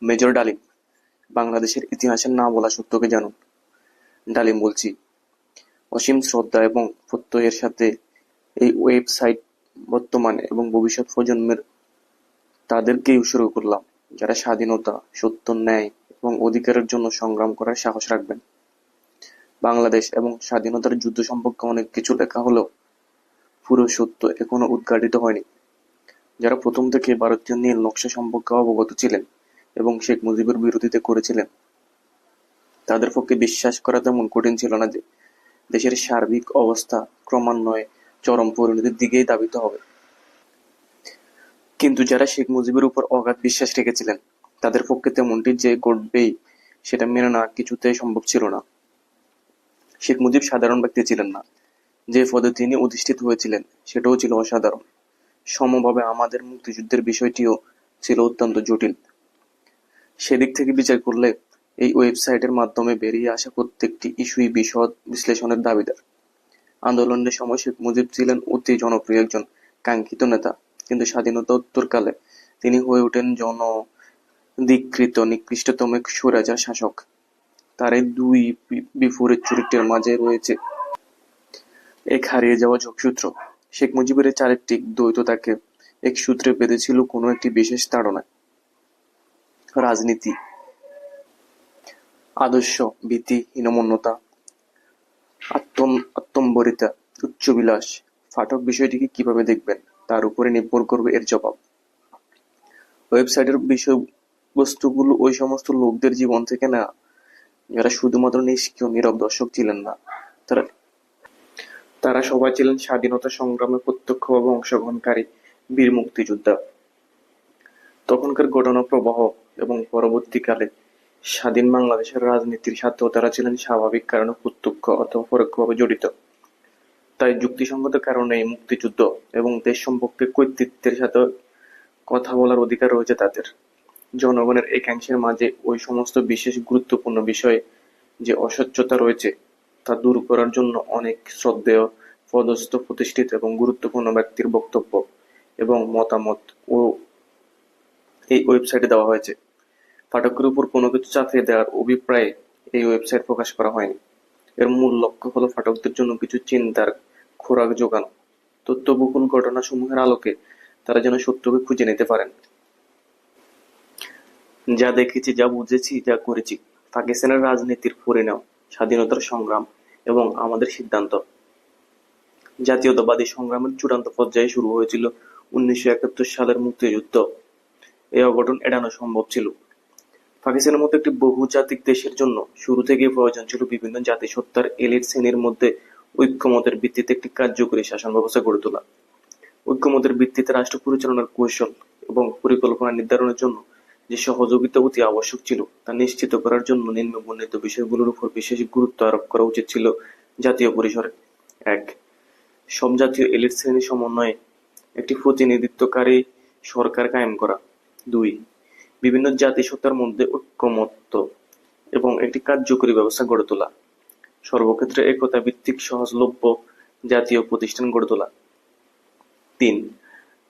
Major ডালিম, বাংলাদেশের ইতিহাসের না বলা সত্যকে জানুন। ডালিম বলছি, অসীম শ্রদ্ধা এবং প্রত্যয়ের সাথে এই ওয়েবসাইট বর্তমান এবং ভবিষ্যৎ প্রজন্মের তাদেরকেই উৎসর্গ করলাম, যারা স্বাধীনতা, সত্য, ন্যায় এবং অধিকারের জন্য সংগ্রাম করার সাহস রাখবেন। বাংলাদেশ এবং স্বাধীনতার যুদ্ধ সম্পর্কে অনেক কিছু লেখা হলেও পুরো সত্য এখনো উদ্ঘাটিত হয়নি। যারা প্রথম থেকে ভারতীয় নীল নকশা সম্পর্কে অবগত ছিলেন এবং শেখ মুজিবের বিরোধিতা করেছিলেন, তাদের পক্ষে বিশ্বাস করা তেমন কঠিন ছিল না যে দেশের সার্বিক অবস্থা ক্রমান্বয়ে চরম পরিণতির দিকেই ধাবিত হবে। কিন্তু যারা শেখ মুজিবের উপর অগাধ বিশ্বাস রেখেছিলেন, তাদের পক্ষে তেমনটি যে ঘটবেই সেটা মেনে নেওয়া কিছুতেই সম্ভব ছিল না। শেখ মুজিব সাধারণ ব্যক্তি ছিলেন না, যে পদে তিনি অধিষ্ঠিত হয়েছিলেন সেটাও ছিল অসাধারণ। সমভাবে আমাদের মুক্তিযুদ্ধের বিষয়টিও ছিল অত্যন্ত জটিল। সেদিক থেকে বিচার করলে এই ওয়েবসাইটের মাধ্যমে বেরিয়ে আসা প্রত্যেকটি ইস্যুই বিশদ বিশ্লেষণের দাবিদার। আন্দোলনের সময় শেখ মুজিব ছিলেন অতি জনপ্রিয় একজন কাঙ্ক্ষিত নেতা, কিন্তু স্বাধীনতোত্তরকালে তিনি হয়ে ওঠেন জনধিকৃত নিকৃষ্টতম এক স্বৈরাচার শাসক। তার এই দুই বিপরীত চরিত্রের মাঝে রয়েছে এক হারিয়ে যাওয়া যোগসূত্র। শেখ মুজিবের এই চারিত্রিক দ্বৈত তাকে এক সূত্রে বেঁধেছিল কোনো একটি বিশেষ তাড়নায়: রাজনীতি, আদর্শ, ভীতি, হীনমন্যতা, আত্মম্বরিতা, উচ্চাভিলাষ। পাঠক বিষয়টিকে কিভাবে দেখবেন তার উপরে নির্ভর করবে এর জবাব। ওয়েবসাইটের বিষয়বস্তুগুলো ওই সমস্ত লোকদের জীবন থেকে নেওয়া, যারা শুধুমাত্র নিষ্ক্রিয় নীরব দর্শক ছিলেন না, তারা সবাই ছিলেন স্বাধীনতা সংগ্রামে প্রত্যক্ষভাবে অংশগ্রহণকারী বীর মুক্তিযোদ্ধা। তখনকার ঘটনা প্রবাহ এবং পরবর্তীকালে স্বাধীন বাংলাদেশের রাজনীতির সাথেও তারা ছিলেন স্বাভাবিক কারণে প্রত্যক্ষ অথবা পরোক্ষভাবে জড়িত। তাই যুক্তিসঙ্গত কারণে মুক্তিযুদ্ধ এবং দেশ সম্পর্কে কর্তৃত্বের সাথে কথা বলার অধিকার রয়েছে তাদের। জনগণের একাংশের মাঝে ওই সমস্ত বিশেষ গুরুত্বপূর্ণ বিষয়ে যে অস্বচ্ছতা রয়েছে তা দূর করার জন্য অনেক শ্রদ্ধেয়, পদস্থ, প্রতিষ্ঠিত এবং গুরুত্বপূর্ণ ব্যক্তির বক্তব্য এবং মতামত ও এই ওয়েবসাইটে দেওয়া হয়েছে। পাঠকের উপর কোনো কিছু চাপিয়ে দেওয়ার অভিপ্রায়ে এই ওয়েবসাইট প্রকাশ করা হয়নি। এর মূল লক্ষ্য হলো পাঠকদের জন্য কিছু চিন্তার খোরাক জোগানো, তথ্যবহুল ঘটনাসমূহের আলোকে তারা যেন সত্যকে খুঁজে নিতে পারেন। যা দেখেছি, যা বুঝেছি, যা করেছি, পাকিস্তানের রাজনীতির পরিণাম, স্বাধীনতার সংগ্রাম এবং আমাদের সিদ্ধান্ত। জাতীয়তাবাদী সংগ্রামের চূড়ান্ত পর্যায়ে শুরু হয়েছিল 1971 সালের মুক্তিযুদ্ধ। এই অঘটন এড়ানো সম্ভব ছিল। পাকিস্তানের মতো একটি বহুজাতিক দেশের জন্য শুরু থেকেই প্রয়োজন ছিল বিভিন্ন জাতিসত্তার এলিট শ্রেণীর মধ্যে ঐক্যমতের ভিত্তিতে একটি কার্যকরী শাসন ব্যবস্থা গড়ে তোলা। ঐক্যমতের ভিত্তিতে রাষ্ট্র পরিচালনার কৌশল এবং পরিকল্পনা নির্ধারণের জন্য যে সহযোগিতা অতি আবশ্যক ছিল তা নিশ্চিত করার জন্য নিম্ন বর্ণিত বিষয়গুলোর উপর বিশেষ গুরুত্ব আরোপ করা উচিত ছিল জাতীয় পরিসরে। 1. সব জাতীয় এলিট শ্রেণীর সমন্বয়ে একটি প্রতিনিধিত্বকারী সরকার কায়েম করা। 2. বিভিন্ন জাতিসত্তার মধ্যে ঐক্যমত্য এবং একটি কার্যকরী ব্যবস্থা গড়ে তোলা। সর্বক্ষেত্রে একতা ভিত্তিক সহজলভ্য জাতীয় প্রতিষ্ঠান গড়ে তোলা। 3.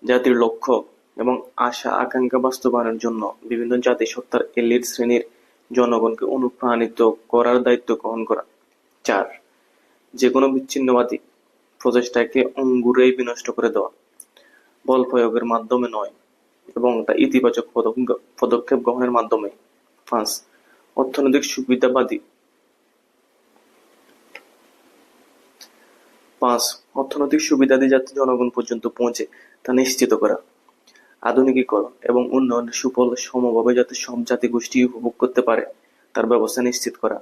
জাতির লক্ষ্য এবং আশা আকাঙ্ক্ষা বাস্তবায়নের জন্য বিভিন্ন জাতিসত্তার এলিট শ্রেণীর জনগণকে অনুপ্রাণিত করার দায়িত্ব গ্রহণ করা। 4. যে কোনো বিচ্ছিন্নবাদী প্রচেষ্টাকে অঙ্গুরেই বিনষ্ট করে দেওয়া, বল প্রয়োগের মাধ্যমে নয় এবং তা ইতিবাচক পদক্ষেপ গ্রহণের মাধ্যমে। 5. অর্থনৈতিক সুবিধাবাদী 5. অর্থনৈতিক সুবিধাদি যাতে জনগণ পর্যন্ত পৌঁছে তা নিশ্চিত করা। আধুনিকীকরণ এবং উন্নয়নের সুফল সমভাবে যাতে সব জাতিগোষ্ঠী উপভোগ করতে পারে তার ব্যবস্থা নিশ্চিত করা।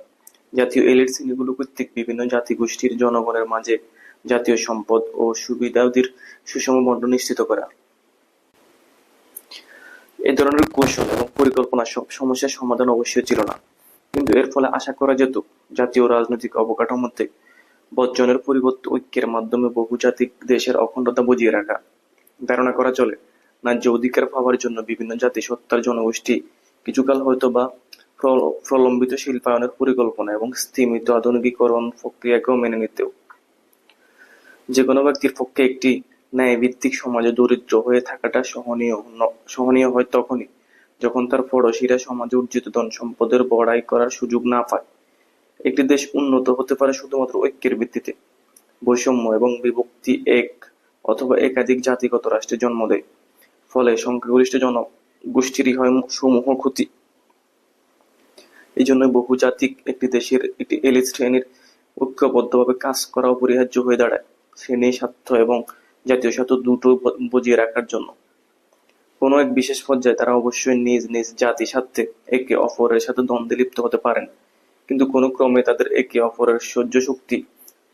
জাতীয় এলিট শ্রেণীগুলো কর্তৃক বিভিন্ন জাতিগোষ্ঠীর জনগণের মাঝে জাতীয় সম্পদ ও সুবিধাদির সুষম বণ্টন নিশ্চিত করা। এ ধরনের কৌশল এবং পরিকল্পনা সব সমস্যার সমাধান অবশ্যই ছিল না, কিন্তু এর ফলে আশা করা যেত জাতীয় রাজনৈতিক অবকাঠামোতে বর্জনের পরিবর্তে ঐক্যের মাধ্যমে বহুজাতিক দেশের অখণ্ডতা বজিয়ে রাখা। ধারণা করা চলে ন্যায্য অধিকার পাওয়ার জন্য বিভিন্ন জাতিসত্তার জনগোষ্ঠী কিছুকাল হয়তোবা প্রলম্বিত শিল্পায়নের পরিকল্পনা এবং স্তিমিত আধুনিকীকরণ প্রক্রিয়াকেও মেনে নিতেও। যে কোনো ব্যক্তির পক্ষে একটি ন্যায়ভিত্তিক সমাজে দরিদ্র হয়ে থাকাটা সহনীয় হয় তখনই যখন তার পড়শিরা সমাজে অর্জিত ধন সম্পদের বড়াই করার সুযোগ না পায়। একটি দেশ উন্নত হতে পারে শুধুমাত্র ঐক্যের ভিত্তিতে। বৈষম্য এবং বিভক্তি এক অথবা একাধিক জাতিগত রাষ্ট্রে জন্ম দেয়, ফলে সংখ্যাগরিষ্ঠ জনগোষ্ঠীরই হয় সমূহ ক্ষতি। এই জন্য বহুজাতিক একটি দেশের একটি এলিট শ্রেণীর ঐক্যবদ্ধভাবে কাজ করা অপরিহার্য হয়ে দাঁড়ায়, শ্রেণী স্বার্থ এবং জাতীয় স্বার্থ দুটো বজিয়ে রাখার জন্য। কোনো এক বিশেষ পর্যায়ে তারা অবশ্যই নিজ নিজ জাতি স্বার্থে একে অপরের সাথে দ্বন্দ্বে লিপ্ত হতে পারেন, কিন্তু কোনো ক্রমে তাদের একে অপরের সহ্য শক্তি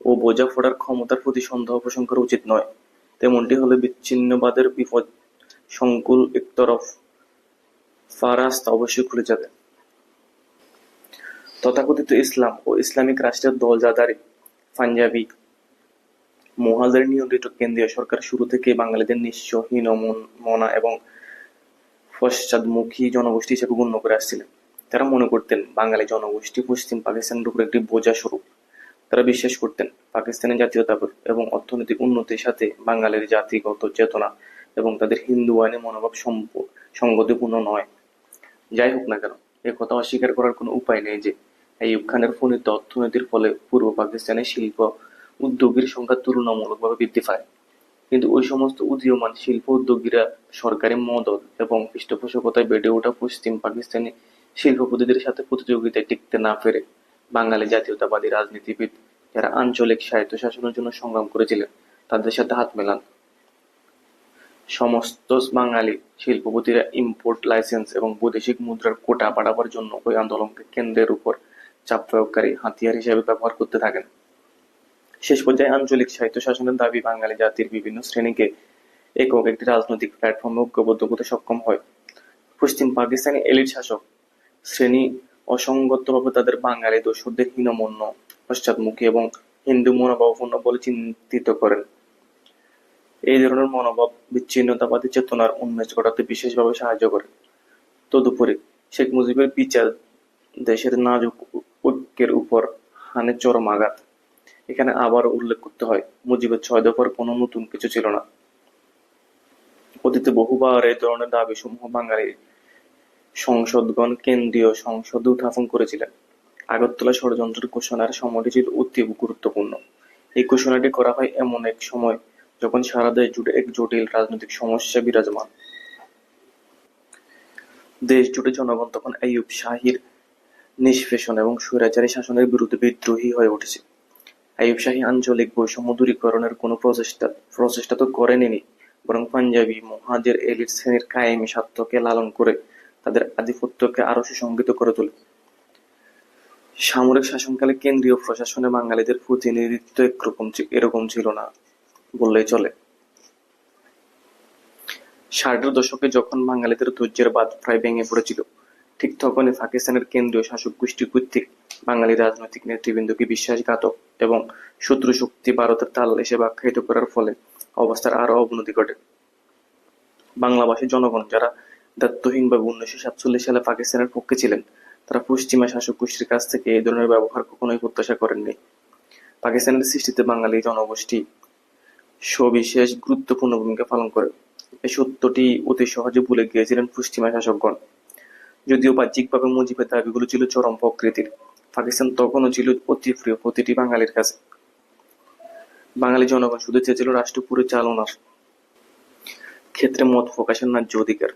ও বোঝাপড়ার ক্ষমতার প্রতি সন্দেহ পোষণ করা উচিত নয়। তেমনটি হলে বিচ্ছিন্নবাদের বিপদ সংকুল একতরফ রাস্তা অবশ্যই খুলে যাবে। তথাকথিত ইসলাম ও ইসলামিক রাষ্ট্রের দরজাদারি পাঞ্জাবি মুহাজির নিয়ন্ত্রিত কেন্দ্রীয় সরকার শুরু থেকেই বাঙালিদের নিঃস্ব, হীনমনা এবং পশ্চাদমুখী জনগোষ্ঠী হিসেবে গণ্য করে আসছিলেন। তারা মনে করতেন বাঙালি জনগোষ্ঠী পশ্চিম পাকিস্তানের উপর একটি বোঝা স্বরূপ। তারা বিশ্বাস করতেন পাকিস্তানের জাতীয়তাবাদ এবং অর্থনৈতিক উন্নতির সাথে বাঙালির জাতিগত চেতনা এবং তাদের হিন্দু আইনি মনোভাব সংগতিপূর্ণ নয়। যাই হোক না কেন, একথা অস্বীকার করার কোনো উপায় নেই যে আইয়ুব খানের প্রণীত অর্থনীতির ফলে পূর্ব পাকিস্তানের শিল্প উদ্যোগীর সংখ্যা তুলনামূলকভাবে বৃদ্ধি পায়। কিন্তু ওই সমস্ত উদীয়মান শিল্প উদ্যোগীরা সরকারি মদদ এবং পৃষ্ঠপোষকতায় বেড়ে ওঠা পশ্চিম পাকিস্তানি শিল্পপতিদের সাথে প্রতিযোগিতায় টিকতে না পেরে বাঙালি জাতীয়তাবাদী রাজনীতিবিদ যারা আঞ্চলিক স্বায়ত্তশাসনের জন্য সংগ্রাম করেছিলেন তাদের সাথে হাত মেলান। সমস্ত বাঙালি শিল্পপতিরা ইম্পোর্ট লাইসেন্স এবং বৈদেশিক মুদ্রার কোটা বাড়াবার জন্য ওই আন্দোলনকে কেন্দ্রের উপর চাপ প্রয়োগকারী হাতিয়ার হিসেবে ব্যবহার করতে থাকেন। শেষ পর্যায়ে আঞ্চলিক স্বায়ত্তশাসনের দাবি বাঙালি জাতির বিভিন্ন শ্রেণীকে একক একটি রাজনৈতিক প্ল্যাটফর্মে ঐক্যবদ্ধ করতে সক্ষম হয়। পশ্চিম পাকিস্তানি এলিট শাসক শ্রেণী অসংগতভাবে তাদের বাঙালি দোসরদের হীনমন্য, পশ্চাদমুখী এবং হিন্দু মনোভাবাপন্ন বলে চিন্তিত করেন। এই ধরনের মনোভাব বিচ্ছিন্নতাবাদী চেতনার উন্মেষ ঘটাতে বিশেষভাবে সাহায্য করে। তদুপরি শেখ মুজিবের বিচার দেশের নাজুক ঐক্যের উপর হানে চরম আঘাত। এখানে আবার উল্লেখ করতে হয়, মুজিবের 6 দফার কোনো নতুন কিছু ছিল না। অতীতে বহুবার এই ধরনের দাবিসমূহ বাঙালি সংসদগণ কেন্দ্রীয় সংসদে উত্থাপন করেছিলেন। আগরতলা ষড়যন্ত্রের ঘোষণার সময়টি ছিল অতি গুরুত্বপূর্ণ। এই ঘোষণাটি করা হয় এমন এক সময় যখন সারা দেশ জুড়ে এক জটিল রাজনৈতিক সমস্যা বিরাজমান। দেশ জুড়ে জনগণ তখন আইয়ুব শাহীর নিষ্পেষণ এবং স্বৈরাচারী শাসনের বিরুদ্ধে বিদ্রোহী হয়ে উঠেছে। আইয়ুব শাহী আঞ্চলিক বৈষম্য দূরীকরণের কোনো প্রচেষ্টা তো করেনি, বরং পাঞ্জাবি মুহাজির এলিট শ্রেণীর কায়েমি স্বার্থকে লালন করে তাদের আধিপত্যকে আরো সুসংহত করে তোলে। সামরিক শাসনকালে কেন্দ্রীয় প্রশাসনে বাঙালিদের প্রতিনিধিত্ব এরকম ছিল না বললেই চলে। 60-এর দশকে যখন বাঙালিদের ধৈর্যের বাঁধ প্রায় ভেঙে পড়েছিল, ঠিক তখনই পাকিস্তানের কেন্দ্রীয় শাসক গোষ্ঠী কর্তৃক বাঙালি রাজনৈতিক নেতৃবৃন্দকে বিশ্বাসঘাতক এবং শত্রু শক্তি ভারতের দালাল হিসেবে আখ্যায়িত করার ফলে অবস্থার আরো অবনতি ঘটে। বাংলাভাষী জনগণ যারা দায়িত্বহীনভাবে 1947 সালে পাকিস্তানের পক্ষে ছিলেন, তারা পশ্চিমা শাসক গোষ্ঠীর কাছ থেকে এই ধরনের ব্যবহার কখনোই প্রত্যাশা করেননি। পাকিস্তানের সৃষ্টিতে বাঙালি জনগোষ্ঠী সবিশেষ গুরুত্বপূর্ণ ভূমিকা পালন করে। এই সত্যটি অতি সহজে ভুলে গিয়েছিলেন পশ্চিমা শাসকগণ। যদিও বাহ্যিকভাবে মুজিবের দাবিগুলো ছিল চরম প্রকৃতির, পাকিস্তান তখনও ছিল অতি প্রিয় প্রতিটি বাঙালির কাছে। বাঙালি জনগণ শুধু চেয়েছিল রাষ্ট্র পরিচালনার ক্ষেত্রে মত প্রকাশের ন্যায্য অধিকার।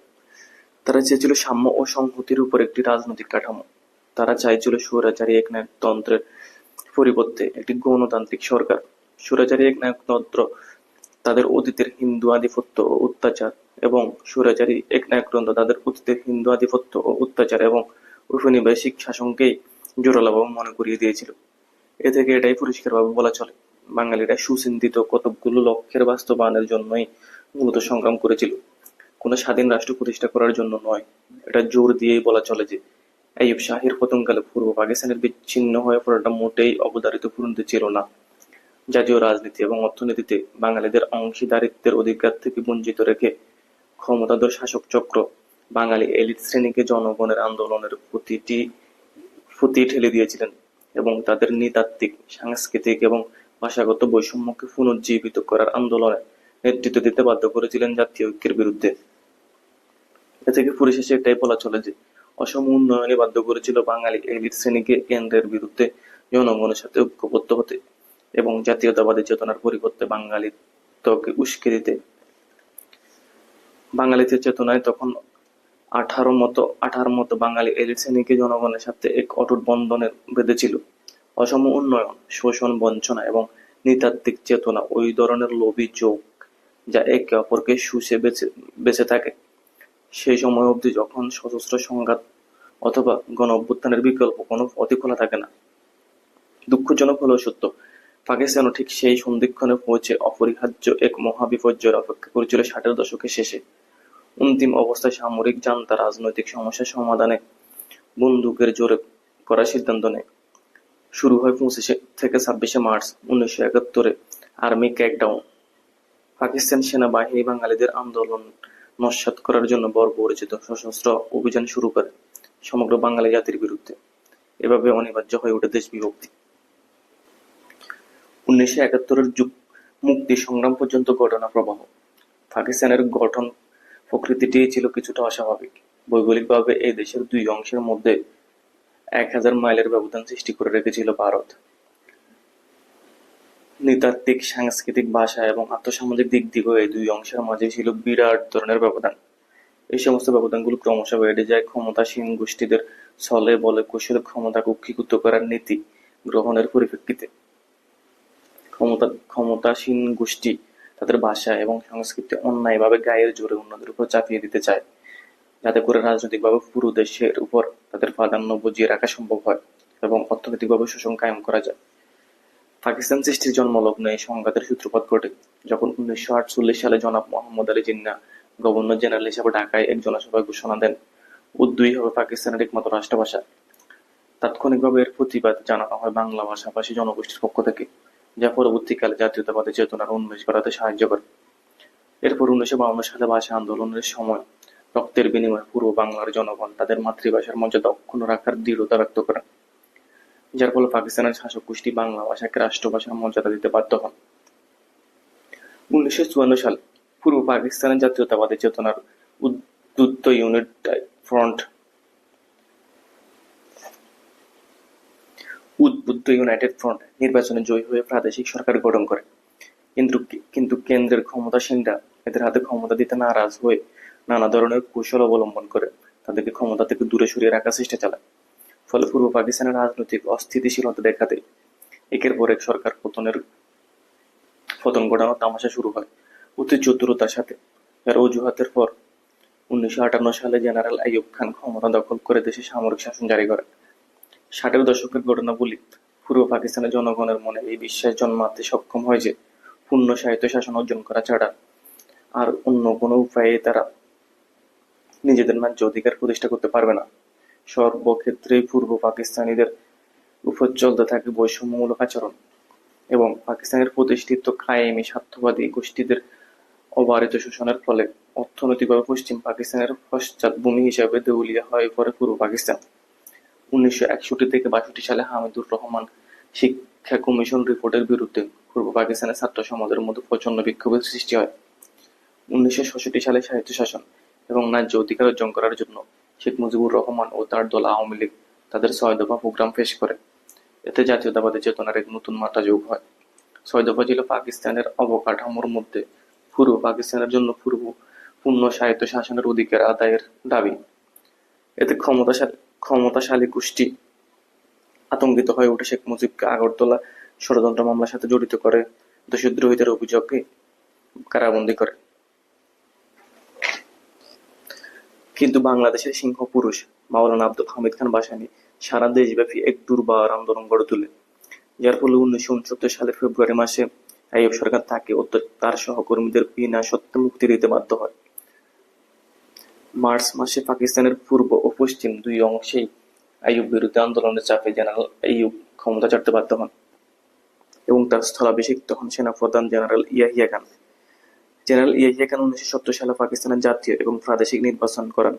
তারা চেয়েছিল সাম্য ও সংহতির উপর একটি রাজনৈতিক কাঠামো। তারা চাইছিল স্বৈরাচারী একনায়কতন্ত্রের পরিবর্তে একটি গণতান্ত্রিক সরকার। স্বৈরাচারী একনায়কতন্ত্র তাদের অতীতের হিন্দু আধিপত্য ও অত্যাচার এবং ঔপনিবেশিক শাসনকেই জোরালোভাবে মনে করিয়ে দিয়েছিল। এ থেকে এটাই পরিষ্কারভাবে বলা চলে, বাঙালিরা সুচিন্তিত কতকগুলো লক্ষ্যের বাস্তবায়নের জন্যই মূলত সংগ্রাম করেছিল, কোনো স্বাধীন রাষ্ট্র প্রতিষ্ঠা করার জন্য নয়। এটা জোর দিয়েই বলা চলে যে আইয়ুব শাহীর পতনকালে পূর্ব পাকিস্তানের বিচ্ছিন্ন হয়ে পড়াটা মোটেই অবধারিত পরিণতি ছিল না। জাতীয় রাজনীতি এবং অর্থনীতিতে বাঙালিদের অংশীদারিত্বের অধিকার থেকে বঞ্চিত রেখে ক্ষমতাধর শাসক চক্র বাঙালি এলিট শ্রেণীকে জনগণের আন্দোলনের প্রতি ঠেলে দিয়েছিলেন এবং তাদের নৃতাত্ত্বিক, সাংস্কৃতিক এবং ভাষাগত বৈষম্যকে পুনর্জীবিত করার আন্দোলনে নেতৃত্ব দিতে বাধ্য করেছিলেন জাতীয় ঐক্যের বিরুদ্ধে। এ থেকে পরিশেষে এটাই বলা চলে যে অসম উন্নয়নে বাধ্য করেছিল বাঙালি এলিট শ্রেণীকে কেন্দ্রের বিরুদ্ধে জনগণের সাথে ঐক্যবদ্ধ হতে এবং জাতীয়তাবাদী চেতনার পরিবর্তে বাঙালিত্বকে উস্কে দিতে। বাঙালিত্বের চেতনায় তখন আঠার মতো বাঙালি এলিট শ্রেণীকে জনগণের সাথে এক অটুট বন্ধনে বেঁধেছিল। অসম উন্নয়ন, শোষণ, বঞ্চনা এবং নৃতাত্ত্বিক চেতনা ওই ধরনের লোভী যোগ যা একে অপরকে শুষে বেঁচে থাকে সেই সময় অবধি, যখন সশস্ত্র সংঘাত অথবা গণ অভ্যুত্থানের বিকল্প কোনো পথই খোলা থাকে না। দুঃখজনক হলেও সত্য, পাকিস্তানও ঠিক সেই সন্ধিক্ষণে পৌঁছে অপরিহার্য এক মহাবিপর্যয়ের অপেক্ষা করেছিল 60-এর দশকের শেষে। অন্তিম অবস্থায় সামরিক জান্তা রাজনৈতিক সমস্যা সমাধানে বন্দুকের জোরে করার সিদ্ধান্ত নেয়। শুরু হয় 25 থেকে 26 মার্চ 1971-এ আর্মি ক্র্যাকডাউন। পাকিস্তান সেনাবাহিনী বাঙালিদের আন্দোলন নস্যাৎ করার জন্য বর্বরচিত সশস্ত্র অভিযান শুরু করে সমগ্র বাঙালি জাতির বিরুদ্ধে। এভাবে অনিবার্য হয়ে ওঠে দেশ বিভক্তি। 1971-এর মুক্তি সংগ্রাম পর্যন্ত ঘটনা প্রবাহ। পাকিস্তানের গঠন প্রকৃতিটি ছিল কিছুটা অস্বাভাবিক। ভৌগোলিকভাবে এই দেশের দুই অংশের মধ্যে 1000 মাইলের ব্যবধান সৃষ্টি করে রেখেছিল ভারত। নৃতাত্ত্বিক, সাংস্কৃতিক, ভাষা এবং আর্থসামাজিক দিক দিয়েও এই দুই অংশের মাঝে ছিল বিরাট ধরনের ব্যবধান। এই সমস্ত ব্যবধানগুলো ক্রমশ বেড়ে যায় ক্ষমতাসীন গোষ্ঠীদের ছলে বলে কৌশলে ক্ষমতা কক্ষীভূত করার নীতি গ্রহণের পরিপ্রেক্ষিতে। ক্ষমতাসীন গোষ্ঠী তাদের ভাষা এবং সংস্কৃতি অন্যায়ভাবে গায়ের জোরে অন্যদের উপর চাপিয়ে দিতে চায়, যাতে করে রাজনৈতিকভাবে পুরো দেশের উপর তাদের প্রাধান্য বজিয়ে রাখা সম্ভব হয় এবং অর্থনৈতিকভাবে শোষণ কায়েম করা যায়। পাকিস্তান সৃষ্টির জন্মলগ্নে এই সংঘাতের সূত্রপাত ঘটে যখন 1948 সালে জনাব মোহাম্মদ আলী জিন্নাহ গভর্নর জেনারেল হিসেবে ঢাকায় এক জনসভায় ঘোষণা দেন উর্দুই হবে পাকিস্তানের একমাত্র রাষ্ট্রভাষা। তাৎক্ষণিকভাবে এর প্রতিবাদ জানানো হয় বাংলা ভাষাভাষী জনগোষ্ঠীর পক্ষ থেকে, যা পরবর্তীকালে জাতীয়তাবাদী চেতনার উন্মেষ ঘটাতে সাহায্য করে। এরপর 1952 সালে ভাষা আন্দোলনের সময় রক্তের বিনিময়ে পূর্ব বাংলার জনগণ তাদের মাতৃভাষার মর্যাদা অক্ষুণ্ণ রাখার দৃঢ়তা ব্যক্ত করেন, যার ফলে পাকিস্তানের শাসক গোষ্ঠী বাংলা ভাষাকে রাষ্ট্রভাষার মর্যাদা দিতে বাধ্য হন। 1954 সালে পূর্ব পাকিস্তানের জাতীয়তাবাদী চেতনার উদ্বুদ্ধ ইউনাইটেড ফ্রন্ট নির্বাচনে জয়ী হয়ে প্রাদেশিক সরকার গঠন করে। কিন্তু কেন্দ্রের ক্ষমতাসীনরা এদের হাতে ক্ষমতা দিতে নারাজ হয়ে নানা ধরনের কৌশল অবলম্বন করে তাদেরকে ক্ষমতা থেকে দূরে সরিয়ে রাখার চেষ্টা চালায়। ফলে পূর্ব পাকিস্তানের রাজনৈতিক অস্থিতিশীলতা দেখা দেয়। একের পর এক সরকার পতন ঘটানোর তামাশা শুরু হয় অতি চতুরতার সাথে। এর অজুহাতের পর 1958 সালে জেনারেল আইয়ুব খান ক্ষমতা দখল করে দেশে সামরিক শাসন জারি করেন। 60-এর দশকের ঘটনাবলী পূর্ব পাকিস্তানের জনগণের মনে এই বিশ্বাস জন্মাতে সক্ষম হয় যে পূর্ণ স্বায়ত্ত শাসন অর্জন করা ছাড়া আর অন্য কোনো উপায়ে তারা নিজেদের ন্যায্য অধিকার প্রতিষ্ঠা করতে পারবে না। সর্বক্ষেত্রেই পূর্ব পাকিস্তানিদের উপর চলতে থাকে বৈষম্যমূলক আচরণ এবং পাকিস্তানের প্রতিষ্ঠিত কায়েমি স্বার্থবাদী গোষ্ঠীদের অবারিত শোষণের ফলে অর্থনৈতিকভাবে পশ্চিম পাকিস্তানের পশ্চাৎভূমি হিসেবে দেউলিয়া হয়ে পড়ে পূর্ব পাকিস্তান। 1961 থেকে 62 সালে হামিদুর রহমান শিক্ষা কমিশন রিপোর্টের বিরুদ্ধে পূর্ব পাকিস্তানের ছাত্র সমাজের মধ্যে প্রচন্ড বিক্ষোভের সৃষ্টি হয়। 1966 সালে স্বায়ত্তশাসন এবং ন্যায্য অধিকার অর্জন করার জন্য শেখ মুজিবুর রহমান ও তার দল আওয়ামী লীগ তাদের 6 দফা প্রোগ্রাম পেশ করে। এতে জাতীয়তাবাদী চেতনার এক নতুন মাত্রা যোগ হয়। 6 দফা ছিল পাকিস্তানের অবকাঠামোর মধ্যে পূর্ব পাকিস্তানের জন্য পূর্ণ স্বায়ত্তশাসনের অধিকার আদায়ের দাবি। এতে ক্ষমতাশালী গোষ্ঠী আতঙ্কিত হয়ে ওঠে শেখ মুজিবকে আগরতলা ষড়যন্ত্র মামলার সাথে জড়িত করে দেশদ্রোহিতার অভিযোগে কারাবন্দী করে। কিন্তু বাংলাদেশের সিংহ পুরুষ মাওলানা আব্দুল হামিদ খান ভাসানী সারা দেশব্যাপী এক দুর্বার আন্দোলন গড়ে তোলে, যার ফলে 1969 সালের ফেব্রুয়ারি মাসে আইয়ুব সরকার তাকে ও তার সহকর্মীদের বিনা শর্তে মুক্তি দিতে বাধ্য হয়। মার্চ মাসে পাকিস্তানের পূর্ব ও পশ্চিম দুই অংশেই আইয়ুব বিরুদ্ধে আন্দোলনের চাপে জেনারেল আইয়ুব ক্ষমতা ছাড়তে বাধ্য হন এবং তার স্থলাভিষিক্ত হন সেনাপ্রধান জেনারেল ইয়াহিয়া খান। জেনারেল ইয়াহিয়া খান 1970 সালে পাকিস্তানের জাতীয় এবং প্রাদেশিক নির্বাচন করেন।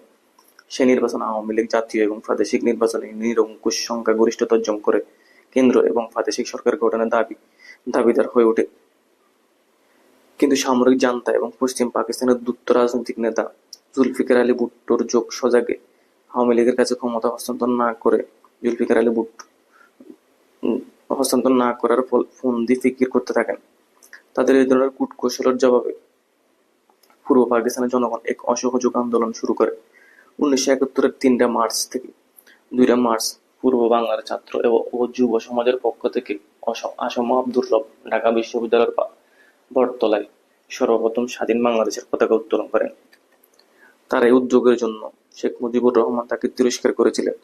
সে নির্বাচন আওয়ামী লীগ জাতীয় এবং প্রাদেশিক নির্বাচনে নিরঙ্কুশ সংখ্যাগরিষ্ঠতা অর্জন করে কেন্দ্র এবং প্রাদেশিক সরকার গঠনের দাবিদার হয়ে ওঠে। কিন্তু সামরিক জান্তা এবং পশ্চিম পাকিস্তানের দ্রুত রাজনৈতিক নেতা জুলফিকার আলী ভুট্টোর যোগ সজাগে আওয়ামী লীগের কাছে ক্ষমতা হস্তান্তর না করে জুলফিকার আলী ভুট্টো হস্তান্তর না করার ফন্দি ফিকির করতে থাকেন। তাদের এই ধরনের কূটকৌশলের জবাবে পূর্ব পাকিস্তানের জনগণ এক অসহযোগ আন্দোলন শুরু করে। 1971-এর 3 মার্চ থেকে 2 মার্চ পূর্ব বাংলার ছাত্র ও যুব সমাজের পক্ষ থেকে আসম আব্দুর রব ঢাকা বিশ্ববিদ্যালয়ের বটতলায় সর্বপ্রথম স্বাধীন বাংলাদেশের পতাকা উত্তোলন করেন। তার এই উদ্যোগের জন্য শেখ মুজিবুর রহমান তাকে তিরস্কার করেছিলেন।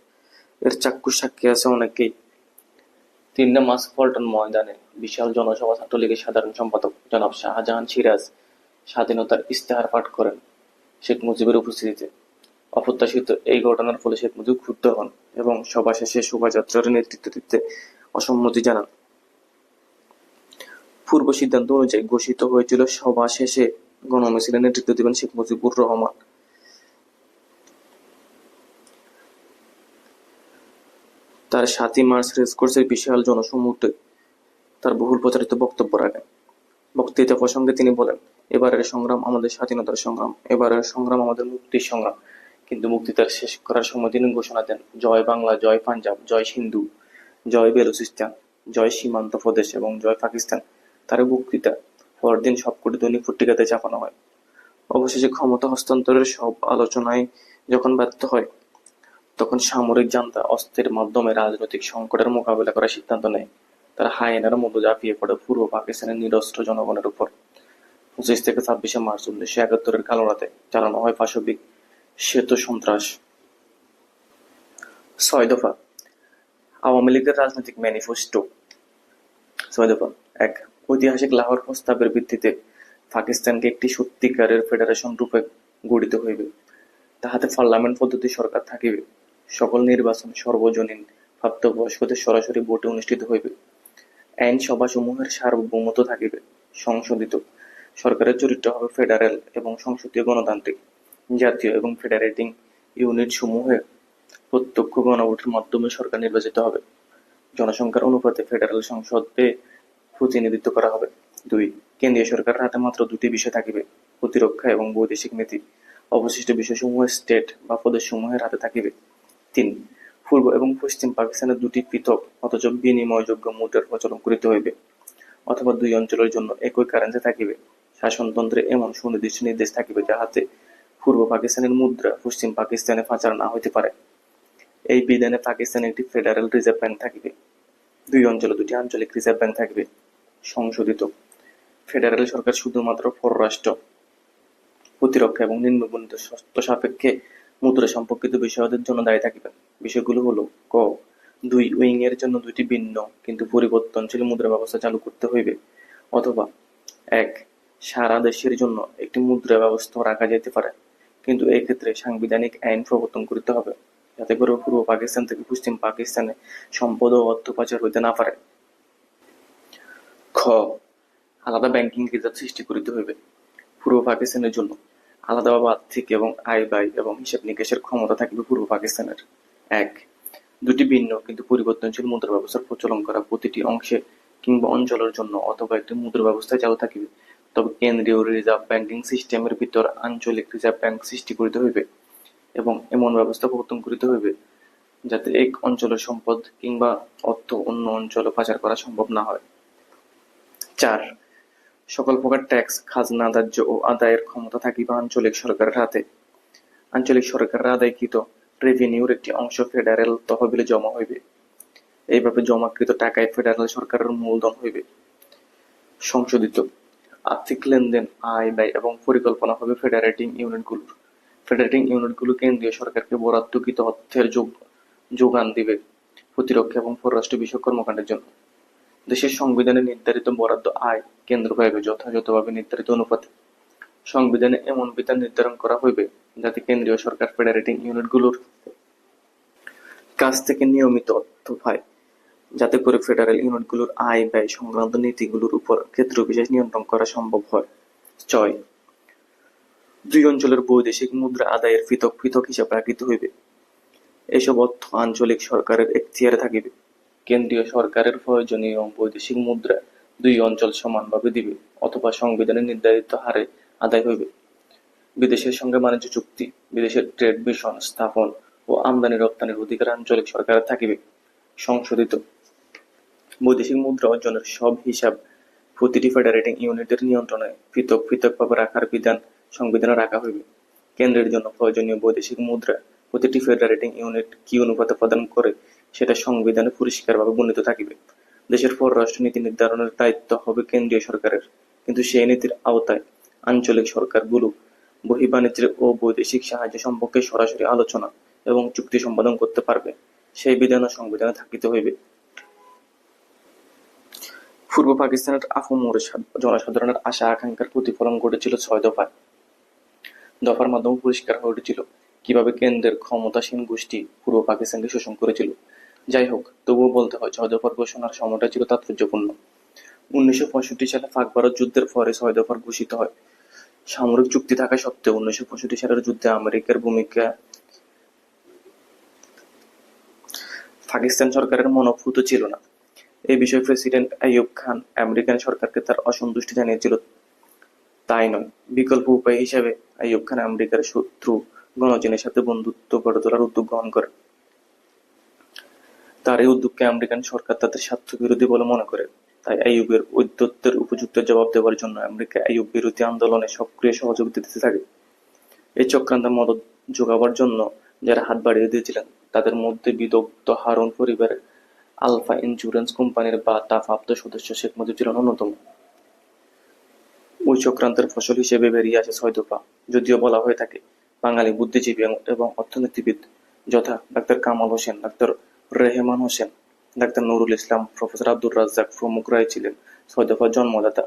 এর চাক্ষুষ সাক্ষী আছে অনেকেই। 3 মার্চ পল্টন ময়দানে বিশাল জনসভা ছাত্রলীগের সাধারণ সম্পাদক জনাব শাহজাহান সিরাজ স্বাধীনতার ইশতেহার পাঠ করেন শেখ মুজিবের উপস্থিতিতে। অপ্রত্যাশিত এই ঘটনার ফলে শেখ মুজিব ক্ষুব্ধ হন এবং সভা শেষে শোভাযাত্রার নেতৃত্ব দিতে অসম্মতি জানান। পূর্ব সিদ্ধান্ত অনুযায়ী ঘোষিত হয়েছিল সভা শেষে গণমিছিলে নেতৃত্ব দেবেন শেখ মুজিবুর রহমান। তার 7 মার্চ রেসকোর্সের বিশাল জনসমূহে তার বহুল প্রচারিত বক্তব্য রাখেন। বক্তৃতা প্রসঙ্গে তিনি বলেন, এবারের সংগ্রাম আমাদের স্বাধীনতার সংগ্রাম, এবারের সংগ্রাম আমাদের মুক্তির সংগ্রাম। কিন্তু বক্তৃতা শেষ করার সময় তিনি ঘোষণা দেন, জয় বাংলা, জয় পাঞ্জাব, জয় সিন্ধু, জয় বেলুচিস্তান, জয় সীমান্ত প্রদেশ এবং জয় পাকিস্তান। তার বক্তৃতা পরদিন সবকটি দৈনিক পত্রিকাতে ছাপানো হয়। অবশেষে ক্ষমতা হস্তান্তরের সব আলোচনায় যখন ব্যর্থ হয়, তখন সামরিক জান্তা অস্ত্রের মাধ্যমে রাজনৈতিক সংকটের মোকাবিলা করার সিদ্ধান্ত নেয়। তারা হায়েনার মতো ঝাঁপিয়ে পড়ে পূর্ব পাকিস্তানের নিরস্ত্র জনগণের উপর। 25 থেকে 26 মার্চ 1971-এর কালো রাতে চালানো হয় পাশবিক শ্বেত সন্ত্রাস। 6 দফা আওয়ামী লীগের রাজনৈতিক ম্যানিফেস্টো। 6 দফা 1 ঐতিহাসিক লাহোর প্রস্তাবের ভিত্তিতে পাকিস্তানকে একটি সত্যিকারের ফেডারেশন রূপে গঠিত হইবে। তাহাতে পার্লামেন্ট পদ্ধতি সরকার থাকিবে। সকল নির্বাচন সর্বজনীন প্রাপ্তবয়স্কদের সরাসরি ভোটে অনুষ্ঠিত হইবে। আইনসভাসমূহের সার্বভৌমত্ব থাকিবে। সংশোধিত সরকারের চরিত্র হবে ফেডারেল এবং সংসদীয় গণতান্ত্রিক। জাতীয় এবং ফেডারেটিং ইউনিট সমূহে প্রত্যক্ষ গণভোটের মাধ্যমে সরকার নির্বাচিত হবে। জনসংখ্যার অনুপাতে ফেডারেল সংসদে প্রতিনিধিত্ব করা হবে। 2 কেন্দ্রীয় সরকারের হাতে মাত্র 2টি বিষয় থাকিবে, প্রতিরক্ষা এবং বৈদেশিক নীতি। অবশিষ্ট বিষয়সমূহ স্টেট বা প্রদেশসমূহের হাতে থাকিবে। 3 পূর্ব এবং পশ্চিম পাকিস্তানের 2টি পৃথক অথচ বিনিময়যোগ্য মুদ্রার প্রচলন করিতে হইবে, অথবা 2 অঞ্চলের জন্য একই কারেন্সি থাকিবে। শাসনতন্ত্রে এমন সুনির্দিষ্ট নির্দেশ থাকিবে যাহাতে পূর্ব পাকিস্তানের মুদ্রা পশ্চিম পাকিস্তানে পাচার না হইতে পারে। এই বিধানে পাকিস্তানে একটি ফেডারেল রিজার্ভ ব্যাংক থাকিবে। 2 অঞ্চলে 2টি আঞ্চলিক রিজার্ভ ব্যাংক থাকিবে। সংশোধিত ফেডারেল সরকার শুধুমাত্র পররাষ্ট্র, প্রতিরক্ষা এবং নিম্নবর্ণিত শর্ত সাপেক্ষে মুদ্রা সম্পর্কিত বিষয়দের জন্য দায়ী থাকিবেন। বিষয়গুলো হলো: ক 2 উইং এর জন্য 2টি ভিন্ন কিন্তু পরিবর্তনশীল মুদ্রা ব্যবস্থা চালু করতে হইবে, অথবা 1 সারা দেশের জন্য একটি মুদ্রা ব্যবস্থা রাখা যেতে পারে, কিন্তু এই ক্ষেত্রে সাংবিধানিক আইন প্রবর্তন করিতে হবে, যাতে করে পূর্ব পাকিস্তান থেকে পশ্চিম পাকিস্তানে সম্পদ ও অর্থ পাচার হইতে না পারে। খ আলাদা ব্যাংকিং রিজার্ভ সৃষ্টি করিতে হইবে। পূর্ব পাকিস্তানের জন্য আলাদাভাবে আর্থিক এবং আয় ব্যয় এবং হিসাব নিকাশের ক্ষমতা থাকিবে পূর্ব পাকিস্তানের। 1 2টি ভিন্ন কিন্তু পরিবর্তনশীল মুদ্রা ব্যবস্থার প্রচলন করা প্রতিটি অংশে কিংবা অঞ্চলের জন্য, অথবা একটি মুদ্রা ব্যবস্থা চালু থাকিবে, তবে কেন্দ্রীয় রিজার্ভ ব্যাংকিং সিস্টেমের ভিতর আঞ্চলিক রিজার্ভ ব্যাংক সৃষ্টি করিতে হইবে এবং এমন ব্যবস্থা প্রবর্তন করিতে হইবে যাতে এক অঞ্চলের সম্পদ কিংবা অর্থ অন্য অঞ্চলে পাচার করা সম্ভব না হয়। 4 সকল প্রকার ট্যাক্স, খাজনা ধার্য ও আদায়ের ক্ষমতা থাকিবে আঞ্চলিক সরকারের হাতে। আঞ্চলিক সরকারের আদায়কৃত রেভিনিউর একটি অংশ ফেডারেল তহবিলে জমা হইবে। এইভাবে জমাকৃত টাকায় ফেডারেল সরকারের মূলধন হইবে। সংশোধিত আর্থিক লেনদেন, আয় ব্যয় এবং পরিকল্পনা হবে ফেডারেটিং ইউনিটগুলোর। ফেডারেটিং ইউনিটগুলো কেন্দ্রীয় সরকারকে বরাদ্দকৃত অর্থের যোগান দিবে প্রতিরক্ষা এবং পররাষ্ট্র বিষয়ক কর্মকাণ্ডের জন্য। দেশের সংবিধানে নির্ধারিত বরাদ্দ আয় কেন্দ্র পাইবে যথাযথভাবে নির্ধারিত অনুপাতে। সংবিধানে এমন বিধান নির্ধারণ করা হইবে যাতে কেন্দ্রীয় সরকার ফেডারেটিং ইউনিটগুলোর কাছ থেকে নিয়মিত অর্থ পায়, যাতে করে ফেডারেল ইউনিটগুলোর আয় ব্যয় সংক্রান্ত নীতিগুলোর উপর ক্ষেত্রবিশেষ নিয়ন্ত্রণ করা সম্ভব হয়। 6 2 অঞ্চলের বৈদেশিক মুদ্রা আদায়ের পৃথক পৃথক হিসাব রাখিতে হইবে। এসব অর্থ আঞ্চলিক সরকারের এখতিয়ারে থাকিবে। কেন্দ্রীয় সরকারের প্রয়োজনীয় বৈদেশিক মুদ্রা 2 অঞ্চল সমানভাবে দিবে অথবা সংবিধানে নির্ধারিত হারে আদায় হইবে। বিদেশের সঙ্গে বাণিজ্য চুক্তি, বিদেশের ট্রেড মিশন স্থাপন ও আমদানি রপ্তানির অধিকার আঞ্চলিক সরকারের থাকিবে। সংশোধিত বৈদেশিক মুদ্রা অর্জনের সব হিসাব প্রতিটি ফেডারেটিং ইউনিটের নিয়ন্ত্রণে পৃথক পৃথকভাবে রাখার বিধান সংবিধানে রাখা হইবে। কেন্দ্রের জন্য প্রয়োজনীয় বৈদেশিক মুদ্রা প্রতিটি ফেডারেটিং ইউনিট কি অনুপাতে প্রদান করে সেটা সংবিধানে পরিষ্কারভাবে বর্ণিত থাকিবে। দেশের পররাষ্ট্র নীতি নির্ধারণের দায়িত্ব হবে কেন্দ্রীয় সরকারের, কিন্তু সেই নীতির আওতায় আঞ্চলিক সরকারগুলো বহির্বাণিজ্যের ও বৈদেশিক সাহায্য সম্পর্কে সরাসরি আলোচনা এবং চুক্তি সম্পাদন করতে পারবে, সেই বিধানও সংবিধানে থাকিতে হইবে। পূর্ব পাকিস্তানের আপামর জনসাধারণের আশা আকাঙ্ক্ষার প্রতিফলন ঘটেছিল 6 দফায়। দফার মাধ্যমে পরিষ্কার হয়ে উঠেছিল কিভাবে কেন্দ্রের ক্ষমতাসীন গোষ্ঠী পূর্ব পাকিস্তানকে শোষণ করেছিল। যাই হোক, তবুও বলতে হয় 6 দফার ঘোষণার সময়টা ছিল তাৎপর্যপূর্ণ। 1965 সালে পাক ভারত যুদ্ধের পরে 6 দফার ঘোষিত হয়। সামরিক চুক্তি থাকা সত্ত্বেও 1965 সালের যুদ্ধে আমেরিকার ভূমিকা পাকিস্তান সরকারের মনোভূত ছিল না। এই বিষয়ে প্রেসিডেন্ট আইয়ুব খান আমেরিকান সরকারকে তার অসন্তুষ্টি জানিয়েছিল। তাই নয়, বিকল্প উপায় হিসেবে আইয়ুব খান আমেরিকার শত্রু গণচীনের সাথে বন্ধুত্ব গড়ে তোলার উদ্যোগ গ্রহণ করেন। তার এই উদ্যোগকে আমেরিকান সরকার তাদের স্বার্থ বিরোধী বলে মনে করে। তাই আইয়ুবের ঔদ্ধত্যের উপযুক্ত জবাব দেওয়ার জন্য আমেরিকা আইয়ুব বিরোধী আন্দোলনে সক্রিয় সহযোগিতা দিতে থাকে। এই চক্রান্তে মদদ যোগাবার জন্য যারা হাত বাড়িয়ে দিয়েছিলেন তাদের মধ্যে বিদগ্ধ হারুন পরিবারের আলফা ইন্স্যুরেন্স কোম্পানির বাটা-প্রাপ্ত সদস্য শেখ মুজিব ছিলেন অন্যতম। ওই চক্রান্তের ফসল হিসেবে বেরিয়ে আসে 6 দফা। যদিও বলা হয়ে থাকে বাঙালি বুদ্ধিজীবী এবং অর্থনীতিবিদ যথা doctor Kamal Hossain, doctor Rehman Hossain, doctor Nurul Islam, professor Abdur Razzaq প্রমুখরাই ছিলেন 6 দফার জন্মদাতা।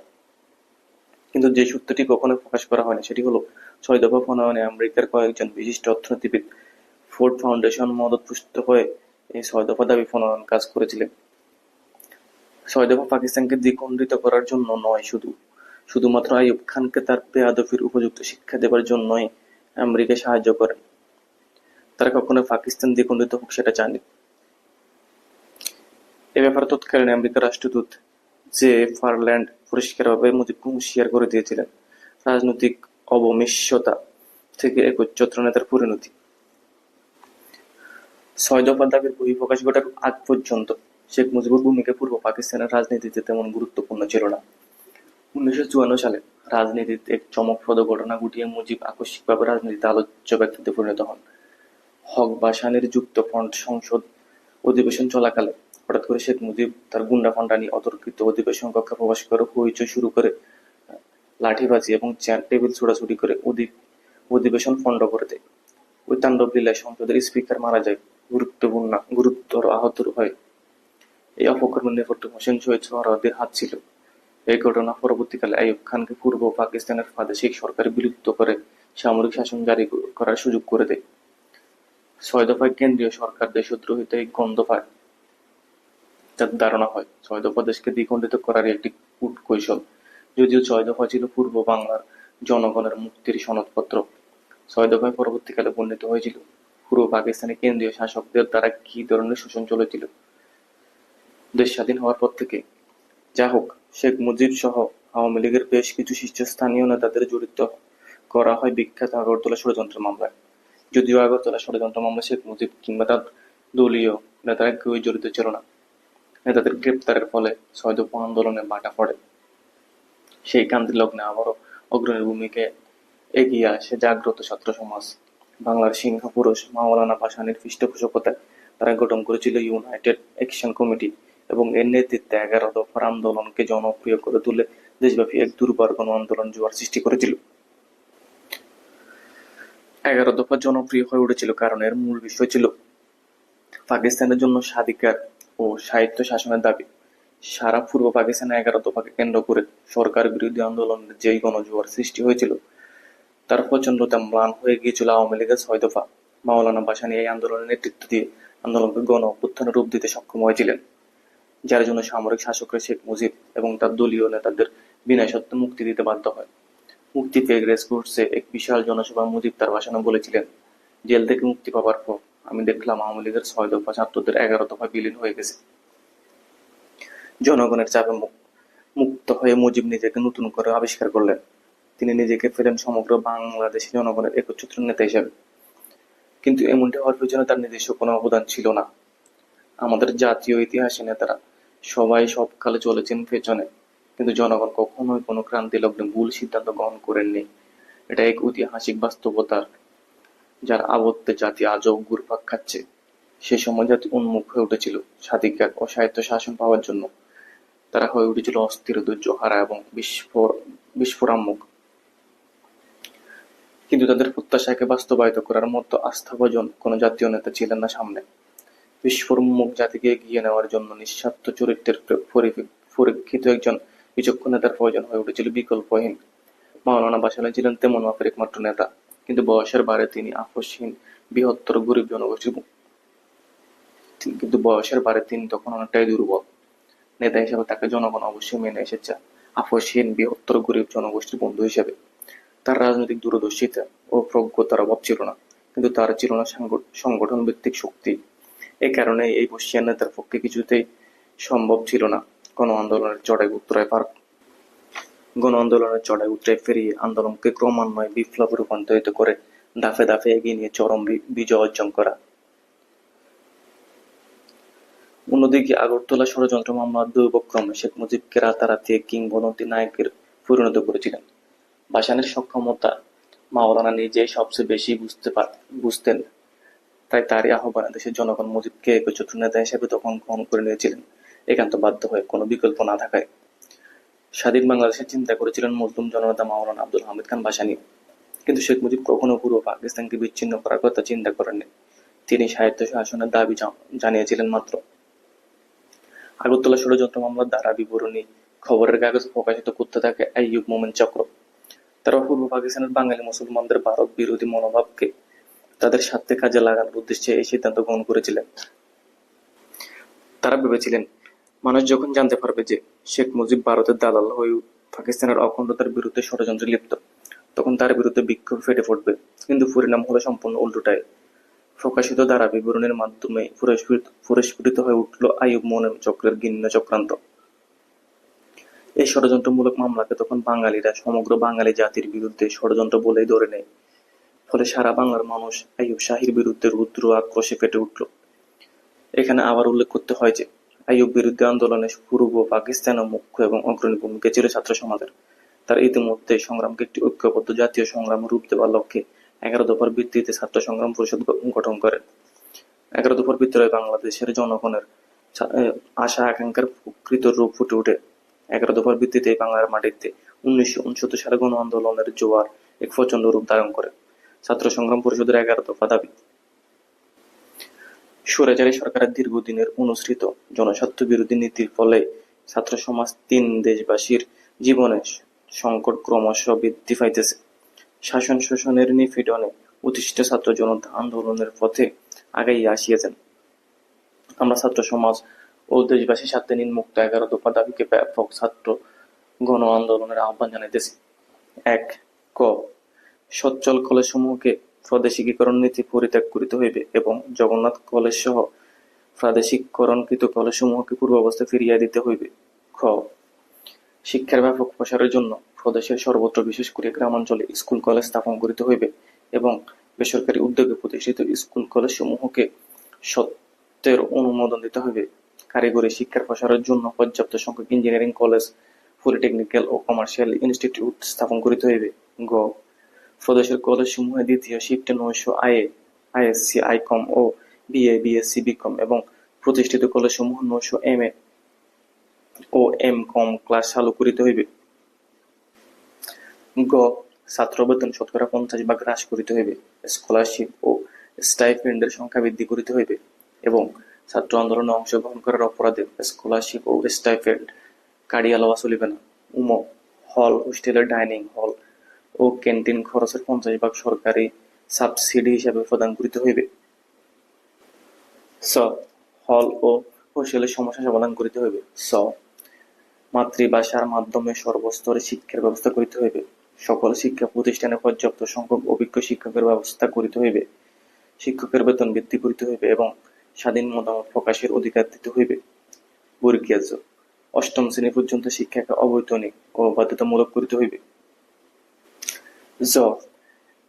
কিন্তু যে সত্যটি কখনো প্রকাশ করা হয়নি সেটি হলো 6 দফা প্রণয়নে আমেরিকার কয়েকজন বিশিষ্ট অর্থনীতিবিদ ফোর্ড ফাউন্ডেশন মদদপুষ্ট হয়ে এই 6 দফা দাবি প্রণয়ন কাজ করেছিলেন। 6 দফা পাকিস্তানকে দ্বিখণ্ডিত করার জন্য নয়, শুধুমাত্র আইয়ুব খানকে তার বেয়াদবির উপযুক্ত শিক্ষা দেবার জন্যই আমেরিকা সাহায্য করেন। তারা কখনো পাকিস্তান দ্বিখণ্ডিত হোক সেটা চায়নি। এ ব্যাপারে তৎকালীন আমেরিকার রাষ্ট্রদূত জে ফারল্যান্ড পরিষ্কারভাবে মুজিবকে হুঁশিয়ার করে দিয়েছিলেন, রাজনৈতিক অবমিষ্যতা থেকে একচ্ছত্র নেতার পরিণতি। 6 দফা দাবির বহিঃপ্রকাশ ঘটার আগ পর্যন্ত শেখ মুজিবুর ভূমিকা পূর্ব পাকিস্তানের রাজনীতিতে তেমন গুরুত্বপূর্ণ ছিল না। 1954 সালে রাজনীতিতে এক চমকপ্রদ ঘটনা ঘটিয়ে মুজিব আকস্মিকভাবে রাজনীতিতে আলোচ্য ব্যক্তিত্বে পরিণত হন। হক বাসানির যুক্ত ফ্রন্ট সংসদ অধিবেশন চলাকালে হঠাৎ করে শেখ মুজিব তার গুন্ডা ফান্ডা নিয়ে অতর্কিত অধিবেশন কক্ষে প্রবেশ করে হইচই শুরু করে, লাঠিবাজি এবং চেয়ার টেবিল ছোড়াছুড়ি করে অধিবেশন পণ্ড করে দেয়। ওই তাণ্ডব লীলায় সংসদের স্পিকার মারা যায়, গুরুতর আহত হয়। এই অপকর্মের নেপথ্যে হোসেন শহীদ সোহরাওয়ার্দীর হাত ছিল। এই ঘটনা পরবর্তীকালে আইয়ুব খানকে পূর্ব পাকিস্তানের প্রাদেশিক সরকার বিলুপ্ত করে সামরিক শাসন জারি করার সুযোগ করে দেয়। 6 দফায় কেন্দ্রীয় সরকার দেশদ্রোহিতা এই গন্ধ পায়। তার ধারণা হয় 6 দফা দেশকে দ্বিখণ্ডিত করার একটি কূটকৌশল। যদিও 6 দফা ছিল পূর্ব বাংলার জনগণের মুক্তির সনদপত্র। 6 দফায় পরবর্তীকালে বর্ণিত হয়েছিল পূর্ব পাকিস্তানে কেন্দ্রীয় শাসকদের দ্বারা কি ধরনের শোষণ চলেছিল দেশ স্বাধীন হওয়ার পর থেকে। যা হোক, শেখ মুজিব সহ আওয়ামী লীগের বেশ কিছু শীর্ষস্থানীয় নেতাদের জড়িত করা হয় বিখ্যাত আগরতলা ষড়যন্ত্র মামলায়। যদিও আগরতলা ষড়যন্ত্র মামলায় শেখ মুজিব কিংবা তার দলীয় নেতারা কেউই জড়িত ছিল না। নেতাদের গ্রেপ্তারের ফলে 6 দফা আন্দোলনে বাটা পড়ে। সেই ক্রান্তি লগ্নে আবারও অগ্রণী ভূমিকায় এগিয়ে আসে জাগ্রত ছাত্র সমাজ। বাংলার সিংহপুরুষ মাওলানা ভাসানীর পৃষ্ঠপোষকতায় তারা গঠন করেছিল ইউনাইটেড অ্যাকশন কমিটি এবং এর নেতৃত্বে 11 দফার আন্দোলনকে জনপ্রিয় করে তুলে দেশব্যাপী এক দুর্বার গণ আন্দোলন জোয়ার সৃষ্টি করেছিল। 11 দফা জনপ্রিয় হয়ে উঠেছিল কারণ এর মূল বিষয় ছিল পাকিস্তানের জন্য স্বাধিকার ও স্বায়ত্ত শাসনের দাবি। সারা পূর্ব পাকিস্তানে 11 দফাকে কেন্দ্র করে সরকার বিরোধী আন্দোলনের যেই গণজোয়ার সৃষ্টি হয়েছিল তার প্রচণ্ডতা ম্লান হয়ে গিয়েছিল আওয়ামী লীগের 6 দফা। মাওলানা ভাসানী এই আন্দোলনের নেতৃত্ব দিয়ে আন্দোলনকে গণ অভ্যুত্থানের রূপ দিতে সক্ষম হয়েছিলেন, যার জন্য সামরিক শাসকরা শেখ মুজিব এবং তার দলীয় নেতাদের বিনা শর্তে মুক্তি দিতে বাধ্য হয়। মুক্তি পেয়ে রেসকোর্সে এক বিশাল জনসভা মুজিব তার ভাষণে বলেছিলেন, জেল থেকে মুক্তি পাবার পর আমি দেখলাম আওয়ামী লীগের 6 দফা ছাত্রদের 11 দফা বিলীন হয়ে গেছে। জনগণের চাপে মুক্ত হয়ে মুজিব নিজেকে নতুন করে আবিষ্কার করলেন। তিনি নিজেকে ফেলেন সমগ্র বাংলাদেশি জনগণের একচ্ছত্র নেতা হিসেবে। কিন্তু এমনটি হওয়ার পেছনে তার নিজস্ব কোনো অবদান ছিল না। আমাদের জাতীয় ইতিহাসে নেতারা সবাই সবকালে চলেছেন পেছনে, কিন্তু জনগণ কখনোই কোনো ক্রান্তিলগ্নে ভুল সিদ্ধান্ত গ্রহণ করেননি। এটা এক ঐতিহাসিক বাস্তবতার যার আবর্তে জাতি আজও ঘুরপাক খাচ্ছে। সে সময় জাতি উন্মুখ হয়ে উঠেছিল স্বাধিকার ও স্বায়ত্ত শাসন পাওয়ার জন্য। তারা হয়ে উঠেছিল অস্থির, ধৈর্যহারা এবং বিস্ফোরাম্মুখ। কিন্তু তাদের প্রত্যাশাকে বাস্তবায়িত করার মতো আস্থাভাজন কোনো জাতীয় নেতা ছিলেন না সামনে। বিস্ফোরণমুখ জাতিকে এগিয়ে নেওয়ার জন্য নিঃস্বার্থ চরিত্রের পরীক্ষিত একজন বিচক্ষণ নেতার প্রয়োজন হয়ে উঠেছিল বিকল্পহীন। মাওলানা ভাসানী ছিলেন তেমন মাপের একমাত্র নেতা, কিন্তু বয়সের ভারে তিনি আপসহীন বৃহত্তর গরিব জনগোষ্ঠীর তখন অনেকটাই দুর্বল। নেতা হিসেবে তাকে জনগণ অবশ্যই মেনে এসেছে আপসহীন বৃহত্তর গরিব জনগোষ্ঠীর বন্ধু হিসেবে। তার রাজনৈতিক দূরদর্শিতা ও প্রজ্ঞতার অভাব ছিল না, কিন্তু তার ছিল না সংগঠন ভিত্তিক শক্তি। এই কারণে এই বর্ষিয়ান নেতার পক্ষে কিছুতেই সম্ভব ছিল না গণ আন্দোলনের চড়াই উতরায় পেরিয়ে আন্দোলনকে ক্রমান্বয়ে বিপ্লবে রূপান্তরিত করে ধাপে ধাপে এগিয়ে নিয়ে চরম বিজয় অর্জন করা। অন্যদিকে আগরতলা ষড়যন্ত্র মামলার দুর্ভক্রমে শেখ মুজিবকে রাতারাতি এক কিংবদন্তি নায়কের পরিণত করেছিলেন। ভাসানীর সক্ষমতা মাওলানা নিজেই সবচেয়ে বেশি বুঝতেন, তাই তারই আহ্বানে দেশের জনগণ মুজিবকে একচ্ছত্র নেতা হিসেবে তখন গ্রহণ করে নিয়েছিলেন, একান্ত বাধ্য হয়ে, কোনো বিকল্প না থাকায়। স্বাধীন বাংলাদেশের চিন্তা করেছিলেন মজলুম জননেতা মাওলানা আব্দুল হামিদ খান ভাসানী, কিন্তু শেখ মুজিব কখনো পূর্ব পাকিস্তানকে বিচ্ছিন্ন করার কথা চিন্তা করেননি। তিনি স্বায়ত্ত শাসনের দাবি জানিয়েছিলেন মাত্র। আগরতলা ষড়যন্ত্র মামলার ধারা বিবরণী খবরের কাগজে প্রকাশিত করতে থাকে আইয়ুব মোমেন চক্র। তারা পূর্ব পাকিস্তানের বাঙালি মুসলমানদের ভারত বিরোধী মনোভাবকে তাদের স্বার্থে কাজে লাগানোর উদ্দেশ্যে এই সিদ্ধান্ত গ্রহণ করেছিলেন। তারা ভেবেছিলেন, মানুষ যখন জানতে পারবে যে শেখ মুজিব ভারতের দালাল হয়ে পাকিস্তানের অখণ্ডতার বিরুদ্ধে ষড়যন্ত্রে লিপ্ত, তখন তার বিরুদ্ধে বিক্ষোভ ফেটে পড়বে। কিন্তু পরিণাম হলো সম্পূর্ণ উল্টোটাই। প্রকাশিত ধারা বিবরণীর মাধ্যমে পুরস্ফুটিত হয়ে উঠল আইয়ুব মোমেন চক্রের ঘৃণ্য চক্রান্ত। এই ষড়যন্ত্রমূলক মামলাকে তখন বাঙালিরা সমগ্র বাঙালি জাতির বিরুদ্ধে ষড়যন্ত্র বলেই ধরে নেয়। ফলে সারা বাংলার মানুষ আইয়ুব শাহীর বিরুদ্ধে রুদ্র আক্রোশে ফেটে উঠল। এখানে আবার উল্লেখ করতে হয় যে আইয়ুব বিরুদ্ধে আন্দোলনে পূর্ব পাকিস্তানের মুখ্য এবং অগ্রণী ভূমিকা ছিল ছাত্র সমাজের। তার ইতিমধ্যে সংগ্রামকে একটি ঐক্যবদ্ধ জাতীয় সংগ্রামে রূপ দেওয়ার লক্ষ্যে 11 দফার ভিত্তিতে ছাত্র সংগ্রাম পরিষদ গঠন করেন। 11 দফার ভিতরে বাংলাদেশের জনগণের আশা আকাঙ্ক্ষার প্রকৃত রূপ ফুটে ওঠে। 11 দফার ভিত্তিতে বাংলার মাটিতে 1969 সালে গণ আন্দোলনের জোয়ার এক প্রচন্ড রূপ ধারণ করে। ছাত্র সংগ্রাম পরিষদের 11 দফা দাবি: স্বৈরাচারী সরকারের দীর্ঘদিনের অনুসৃত জনস্বার্থ বিরোধী নীতির ফলে ছাত্র সমাজ 3 দেশবাসীর জীবনে সংকট ক্রমশ বৃদ্ধি পাইতেছে। শাসন শোষণের নিপীড়নে অতিষ্ঠ ছাত্র জনতা আন্দোলনের পথে আগাইয়া আসিয়াছেন। আমরা ছাত্র সমাজ ও দেশবাসীর স্বার্থে নিম্নোক্ত 11 দফা দাবিকে ব্যাপক ছাত্র গণ আন্দোলনের আহ্বান জানাইতেছি। 1. ক. সচ্ছল কলেজসমূহকে প্রাদেশিকীকরণ নীতি পরিত্যাগ করিতে হইবে এবং জগন্নাথ কলেজ সহ প্রাদেশিককরণকৃত কলেজসমূহকে পূর্বাবস্থায় ফিরিয়া দিতে হইবে। খ. শিক্ষার ব্যাপক প্রসারের জন্য প্রদেশের সর্বত্র, বিশেষ করিয়া গ্রামাঞ্চলে স্কুল কলেজ স্থাপন করিতে হইবে এবং বেসরকারি উদ্যোগে প্রতিষ্ঠিত স্কুল কলেজসমূহকে সত্ত্বের অনুমোদন দিতে হইবে। কারিগরি শিক্ষার প্রসারের জন্য পর্যাপ্ত সংখ্যক ইঞ্জিনিয়ারিং কলেজ, পলিটেকনিক্যাল ও কমার্শিয়াল ইনস্টিটিউট স্থাপন করিতে হইবে। গ. প্রদেশের কলেজসমূহে দ্বিতীয় শিফটে 900 আইএসসি, আইকম ও বিএ, বিএসসি, বিকম এবং প্রতিষ্ঠিত কলেজসমূহ 900 এমএ ও এমকম ক্লাস চালু করিতে হইবে। গ. ছাত্র বেতন শতকরা 50% হ্রাস করিতে হইবে। স্কলারশিপ ও স্টাইপেন্ডের সংখ্যা বৃদ্ধি করিতে হইবে এবং ছাত্র আন্দোলনে অংশগ্রহণ করার অপরাধে স্কলারশিপ ও স্টাইপেন্ড কাড়িয়া লওয়া চলিবে না। উম. হল, হোস্টেলের ডাইনিং হল ও ক্যান্টিন খরচের 50% সরকারি সাবসিডি হিসাবে প্রদান করিতে হইবে। চ. হল ও হোস্টেলের সমস্যা সমাধান করিতে হইবে। চ. মাতৃভাষার মাধ্যমে সর্বস্তরে শিক্ষার ব্যবস্থা করিতে হইবে। সকল শিক্ষা প্রতিষ্ঠানে পর্যাপ্ত সংখ্যক অভিজ্ঞ শিক্ষকের ব্যবস্থা করিতে হইবে। শিক্ষকের বেতন বৃদ্ধি করিতে হইবে এবং স্বাধীন মতামত প্রকাশের অধিকার দিতে হইবে। জ. 8ম শ্রেণী পর্যন্ত শিক্ষাকে অবৈতনিক ও বাধ্যতামূলক করিতে হইবে। জ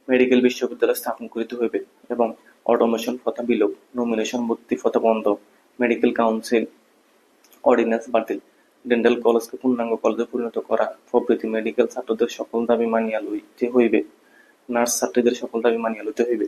মেডিকেল বিশ্ববিদ্যালয় স্থাপন করিতে হইবে এবং অটোমেশন প্রথা বিলোপ, নমিনেশন ভর্তি প্রথা বন্ধ, মেডিকেল কাউন্সিল অর্ডিন্যান্স বাতিল, ডেন্টাল কলেজকে পূর্ণাঙ্গ কলেজে পরিণত করা প্রভৃতি মেডিকেল ছাত্রদের সকল দাবি মানিয়া লইতে হইবে, নার্স ছাত্রীদের সকল দাবি মানিয়া লইতে হইবে।